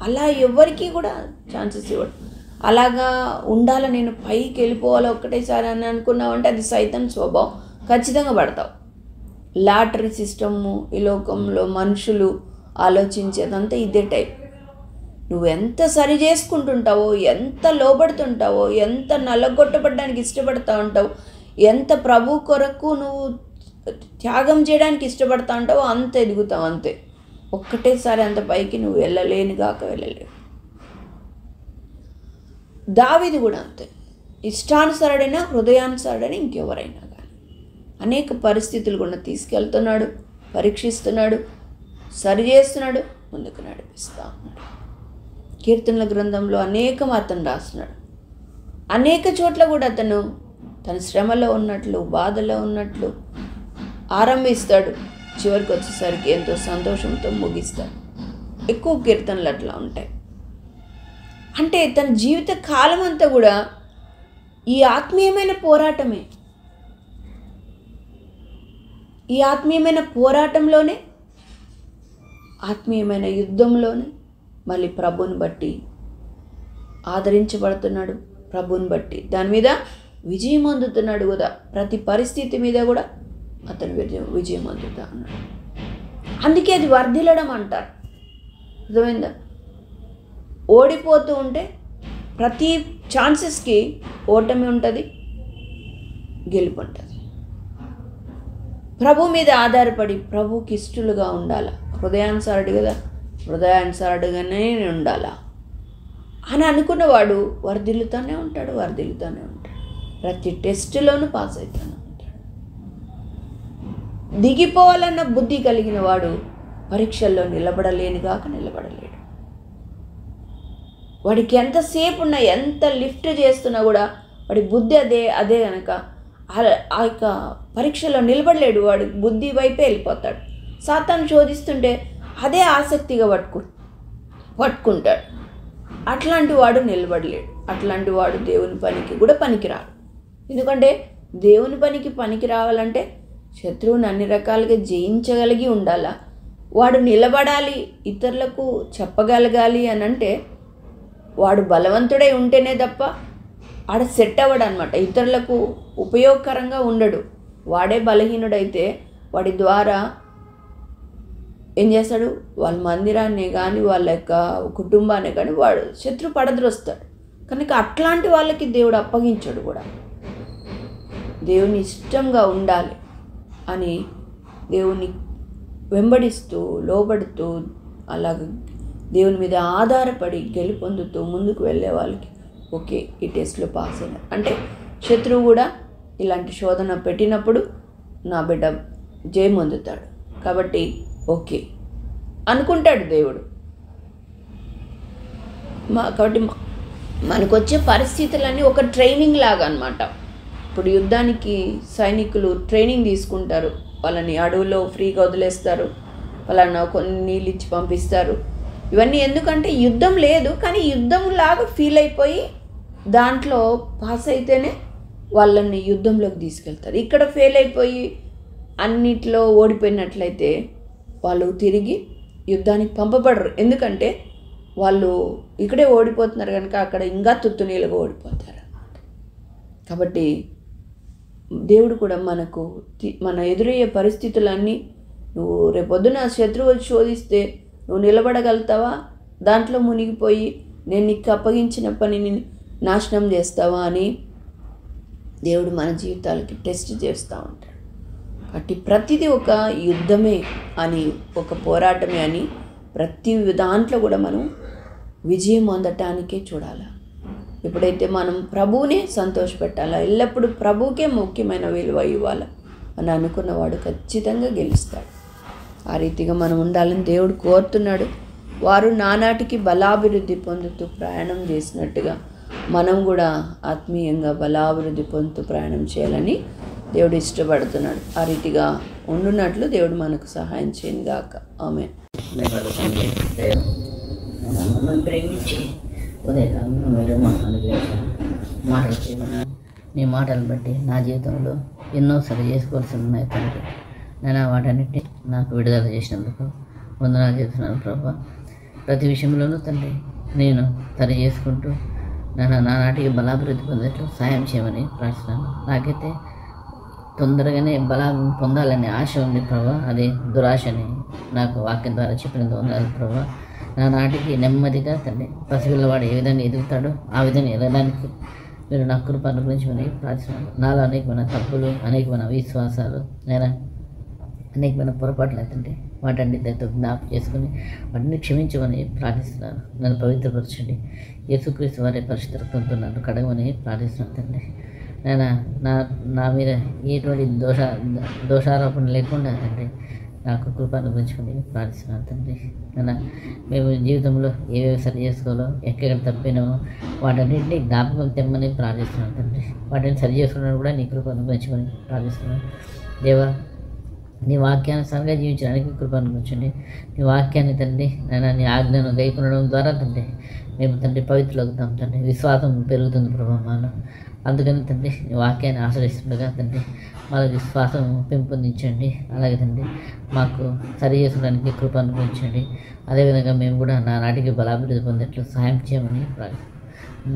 A: అలా ఎవరికి కూడా ఛాన్సెస్ ఇవ్వడు. అలాగా ఉండాలి, నేను పైకి వెళ్ళిపోవాలి ఒక్కటేసారి అని అనుకున్నావు అంటే అది సైతాన్ స్వభావం, ఖచ్చితంగా పడతావు. లాటరీ సిస్టము ఈ లోకంలో మనుషులు ఆలోచించేదంతా ఇదే టైప్. నువ్వు ఎంత సరి చేసుకుంటుంటావో, ఎంత లోబడుతుంటావో, ఎంత నల్లగొట్టబడడానికి ఇష్టపడతా ఉంటావు, ఎంత ప్రభు కొరకు నువ్వు త్యాగం చేయడానికి ఇష్టపడతా ఉంటావో అంత ఎదుగుతావు. అంతే, ఒక్కటేసారి అంత పైకి నువ్వు వెళ్ళలేవు. దావీదు కూడా అంతే, ఇష్టానుసారుడైనా హృదయానుసారుడైనా ఇంకెవరైనా కానీ అనేక పరిస్థితులు కూడా తీసుకెళ్తున్నాడు, పరీక్షిస్తున్నాడు, సరి చేస్తున్నాడు, ముందుకు నడిపిస్తూ ఉన్నాడు. కీర్తనల గ్రంథంలో అనేకం అతను రాస్తున్నాడు. అనేక చోట్ల కూడా అతను తన శ్రమలో ఉన్నట్లు, బాధలో ఉన్నట్లు ఆరంభిస్తాడు, చివరికి వచ్చేసరికి ఎంతో సంతోషంతో ముగిస్తాడు. ఎక్కువ కీర్తనలు అట్లా ఉంటాయి. అంటే తన జీవిత కాలం అంతా కూడా ఈ ఆత్మీయమైన పోరాటమే. ఈ ఆత్మీయమైన పోరాటంలోనే, ఆత్మీయమైన యుద్ధంలోనే మళ్ళీ ప్రభుని బట్టి ఆదరించబడుతున్నాడు. ప్రభుని బట్టి దాని మీద విజయం అందుతున్నాడు కదా. ప్రతి పరిస్థితి మీద కూడా అతను విజయం అందుతా ఉన్నాడు. అందుకే అది వర్ధిల్లడం అంటారు. అర్థమైందా? ఓడిపోతూ ఉంటే ప్రతి ఛాన్సెస్కి ఓటమి ఉంటుంది, గెలుపు ఉంటుంది. ప్రభు మీద ఆధారపడి ప్రభుకి ఇష్టలుగా ఉండాలా. హృదయానుసారుడు కదా, హృదయానుసారుడుగానే ఉండాలా అని అనుకున్నవాడు వర్ధిల్లుతూనే ఉంటాడు. ప్రతి టెస్టులోనూ పాస్ అవుతూనే ఉంటాడు. దిగిపోవాలన్న బుద్ధి కలిగిన వాడు పరీక్షల్లో నిలబడలేడు. వాడికి ఎంతసేపు ఉన్నా, ఎంత లిఫ్ట్ చేస్తున్నా కూడా వాడి బుద్ధి అదే కనుక ఆ యొక్క పరీక్షలో నిలబడలేడు. వాడి బుద్ధి వైపే వెళ్ళిపోతాడు. సాతాను శోధిస్తుంటే అదే ఆసక్తిగా పట్టుకుంటాడు. అట్లాంటి వాడు నిలబడలేడు. అట్లాంటి వాడు దేవుని పనికి కూడా పనికిరాడు. ఎందుకంటే దేవుని పనికి పనికి రావాలంటే శత్రువుని అన్ని రకాలుగా జయించగలిగి ఉండాలా. వాడు నిలబడాలి, ఇతరులకు చెప్పగలగాలి అని అంటే వాడు బలవంతుడై ఉంటేనే తప్ప ఆడ సెట్ అవ్వడు అనమాట. ఇతరులకు ఉపయోగకరంగా ఉండడు. వాడే బలహీనుడైతే వాడి ద్వారా ఏం చేస్తాడు, వాళ్ళ మందిరాన్ని కానీ వాళ్ళ యొక్క కుటుంబాన్ని కానీ వాడు శత్రు పడద్రోస్తాడు. కనుక అట్లాంటి వాళ్ళకి దేవుడు అప్పగించాడు కూడా. దేవుని ఇష్టంగా ఉండాలి అని దేవుని వెంబడిస్తూ, లోబడుతూ, అలాగ దేవుని మీద ఆధారపడి గెలుపొందుతూ ముందుకు వెళ్ళే వాళ్ళకి ఓకే, ఈ టెస్ట్లో పాస్ అయినారు అంటే శత్రువు కూడా ఇలాంటి శోధన పెట్టినప్పుడు నా బిడ్డ జయం పొందుతాడు కాబట్టి ఓకే అనుకుంటాడు దేవుడు. కాబట్టి మనకు వచ్చే పరిస్థితులన్నీ ఒక ట్రైనింగ్ లాగా అన్నమాట. ఇప్పుడు యుద్ధానికి సైనికులు ట్రైనింగ్ తీసుకుంటారు. వాళ్ళని అడవులో ఫ్రీగా వదిలేస్తారు, వాళ్ళని కొన్ని నీళ్ళు ఇచ్చి పంపిస్తారు. ఇవన్నీ ఎందుకంటే యుద్ధం లేదు, కానీ యుద్ధం లాగా ఫీల్ అయిపోయి దాంట్లో పాస్ అయితేనే వాళ్ళని యుద్ధంలోకి తీసుకెళ్తారు. ఇక్కడ ఫెయిల్ అయిపోయి అన్నిట్లో ఓడిపోయినట్లయితే వాళ్ళు తిరిగి యుద్ధానికి పంపబడరు. ఎందుకంటే వాళ్ళు ఇక్కడే ఓడిపోతున్నారు కనుక అక్కడ ఇంకా తుత్తునీలుగా ఓడిపోతారు అన్నమాట. కాబట్టి దేవుడు కూడా మన ఎదురయ్యే పరిస్థితులన్నీ నువ్వు రేపొద్దున శత్రువు శోధిస్తే నువ్వు నిలబడగలుగుతావా, దాంట్లో మునిగిపోయి నేను నీకు అప్పగించిన పనిని నాశనం చేస్తావా అని దేవుడు మన జీవితాలకి టెస్ట్ చేస్తూ ఉంటాడు. కాబట్టి ప్రతిదీ ఒక యుద్ధమే అని, ఒక పోరాటమే అని ప్రతి దాంట్లో కూడా మనం విజయం పొందటానికే చూడాలి. ఎప్పుడైతే మనం ప్రభువునే సంతోషపెట్టాలా, ఎల్లప్పుడూ ప్రభువుకే ముఖ్యమైన విలువ ఇవ్వాలి అని అనుకున్నవాడు ఖచ్చితంగా గెలుస్తాడు. ఆ రీతిగా మనం ఉండాలని దేవుడు కోరుతున్నాడు. వారు నానాటికి బలాభివృద్ధి పొందుతూ ప్రయాణం చేసినట్టుగా మనం కూడా ఆత్మీయంగా బలాభివృద్ధి పొందుతూ ప్రయాణం చేయాలని దేవుడు ఇష్టపడుతున్నాడు. ఆ రీతిగా ఉండున్నట్లు దేవుడు మనకు సహాయం చేయను గాక. ఆమేన్.
D: ప్రేమించి ఉదయకాలంలో మీరు మాకు అనుగ్రహించారు. మాటలు చేయమని మీ మాటలను బట్టి నా జీవితంలో ఎన్నో సరి చేసుకోవాల్సి ఉన్నాయి తండ్రి. నేను వాటన్నిటిని నాకు విడుదల చేసినందుకు వందనాలు చేస్తున్నాను ప్రభా. ప్రతి విషయంలోనూ తండ్రి నేను సరి చేసుకుంటూ నానాటికి బలాభివృద్ధి పొందేట్లు సాయం చేయమని ప్రార్థిస్తున్నాను. నాకైతే తొందరగానే బలం పొందాలనే ఆశ ఉంది ప్రభా. అది దురాశని నాకు వాక్యం ద్వారా చెప్పినందుకు వందనాలు ప్రభా. నానాటికి నెమ్మదిగా తండ్రి పసిపిల్లవాడు ఏ విధంగా ఎదుగుతాడో ఆ విధంగా ఎదగడానికి మీరు నా కృప అనుగ్రహించమని ప్రార్థిస్తున్నాను. నాలో అనేకమైన తప్పులు, అనేకమైన విశ్వాసాలు, నేను అనేకమైన పొరపాట్లు అవుతుంటే వాటన్నిటితో జ్ఞాపకం చేసుకుని వాటిని క్షమించమని ప్రార్థిస్తున్నాను. నన్ను పవిత్రపరచండి. యేసుక్రీస్తు వారి పరిశుద్ధ రక్తంతో నన్ను కడగమని ప్రార్థిస్తున్నాను తండ్రి. నేను నా మీద ఎటువంటి దోషారోపణ లేకుండా తండ్రి నాకు కృప అనుగ్రహించుకొని ప్రార్థిస్తున్నాను తండ్రి. నేను మేము జీవితంలో ఏవేవి సరి చేసుకోవాలో, ఎక్కడ తప్పినామో వాటన్నింటినీ జ్ఞాపకం తెమ్మని ప్రార్థిస్తున్నాను తండ్రి. వాటిని సరి చేసుకున్నాను కూడా నీ కృప అనుగ్రహించుకొని ప్రార్థిస్తున్నాను. దేవా, నీ వాక్యానుసారంగా జీవించడానికి కృప అనుగ్రహించండి. నీ వాక్యాన్ని తండ్రి నీ ఆజ్ఞను గైకొనడం ద్వారా తండ్రి మేము తండ్రి పవిత్రులవుతాం తండ్రి. విశ్వాసం పెరుగుతుంది ప్రభావ మాలో. అందుకని తండ్రి నీ వాక్యాన్ని ఆశ్రయిస్తుండగా తండ్రి మాలో విశ్వాసం పెంపొందించండి. అలాగే తండ్రి మాకు సరి చేసుకోవడానికి కృప అనుగ్రహించండి. అదేవిధంగా మేము కూడా నాటికి బలాభివృద్ధి పొందేట్లు సహాయం చేయమని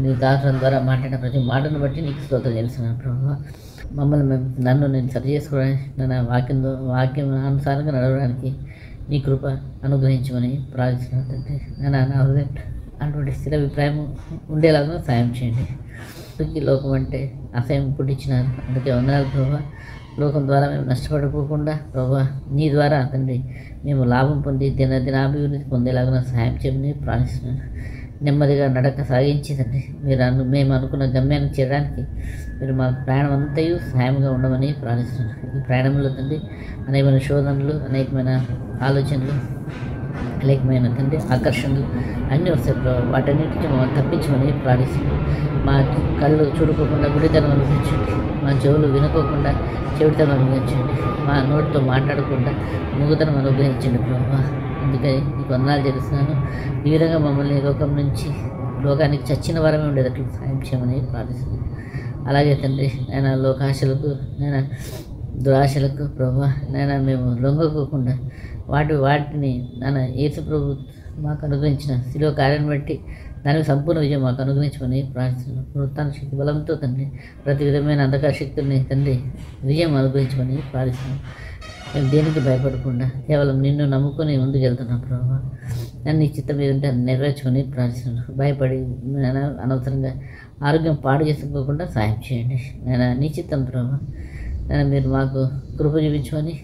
D: నీ దాసనం ద్వారా మాట్లాడిన ప్రతి మాటను బట్టి నీకు స్తోత్రం చేస్తున్నాను ప్రభావ. మమ్మల్ని నన్ను నేను సరి చేసుకోవడానికి, నా వాక్యం అనుసారంగా నడవడానికి నీ కృప అనుగ్రహించమని ప్రార్థిస్తున్నాను తండ్రి. నా హృదయం అటువంటి స్థిర అభిప్రాయం ఉండేలాగా సాయం చేయండి. ఈ లోకం అంటే అసహ్యం పుట్టించినారు, అందుకే వందనాలు ప్రభావ. లోకం ద్వారా మేము నష్టపడిపోకుండా ప్రభావ నీ ద్వారా తండ్రి మేము లాభం పొంది దినాభివృద్ధి పొందేలాగా సహాయం చేయమని ప్రార్థిస్తున్నాను. నెమ్మదిగా నడక సాగించి తండ్రి మేము అనుకున్న గమ్యాన్ని చేరడానికి మీరు మా ప్రయాణం అంతయు సహాయంగా ఉండమని ప్రార్థిస్తున్నాను. ఈ ప్రయాణంలో తండ్రి అనేకమైన శోధనలు, అనేకమైన ఆలోచనలు, అనేకమైన తండ్రి ఆకర్షణలు అన్నీ వస్తాయి ప్రభావ. వాటన్నిటికీ మమ్మల్ని తప్పించమని ప్రార్థిస్తున్నాను. మా కళ్ళు చూడుకోకుండా గుడితనం అనుభవించండి. మా చెవులు వినుకోకుండా చెవిటితనం అనుభవించండి. మా నోటితో మాట్లాడకుండా మూగుతనం అనుగ్రహించండి ప్రభావ. అందుకని నీకు వందనాలు చేస్తున్నాను. ఈ విధంగా మమ్మల్ని లోకానికి చచ్చిన వారమే ఉండేటట్లు సాయం చేయమని ప్రార్థిస్తున్నాను. అలాగే తండ్రి నేను లోకాశలకు, నేను దురాశలకు ప్రభావ మేము లొంగకోకుండా వాటిని యేసు ప్రభు మాకు అనుగ్రహించిన శిలువ కార్యాన్ని బట్టి దానికి సంపూర్ణ విజయం మాకు అనుగ్రహించమని ప్రార్థిస్తున్నాను. పునరుత్థాన శక్తి బలంతో తండ్రి ప్రతి విధమైన అంధకార శక్తుల్ని తండ్రి విజయం అనుగ్రహించమని ప్రార్థిస్తున్నాను. మేము దేనికి భయపడకుండా కేవలం నిన్ను నమ్ముకొని ముందుకెళ్తున్నాం ప్రభావ. నన్ను నీ చిత్తం మీద ఉంటే నెరవేర్చుకొని ప్రార్థిస్తున్నాను. భయపడి అనవసరంగా ఆరోగ్యం పాడు చేసుకోకుండా సాయం చేయండి. నీ చిత్తం ప్రభావ. మీరు మాకు కృప చూపించుకొని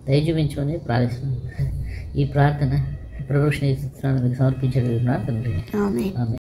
D: దయ చూపించుకొని ప్రార్థిస్తున్నాను. ఈ ప్రార్థన ప్రభువుని సమర్పించగలుగుతున్నాను తండ్రి. ఆమేన్.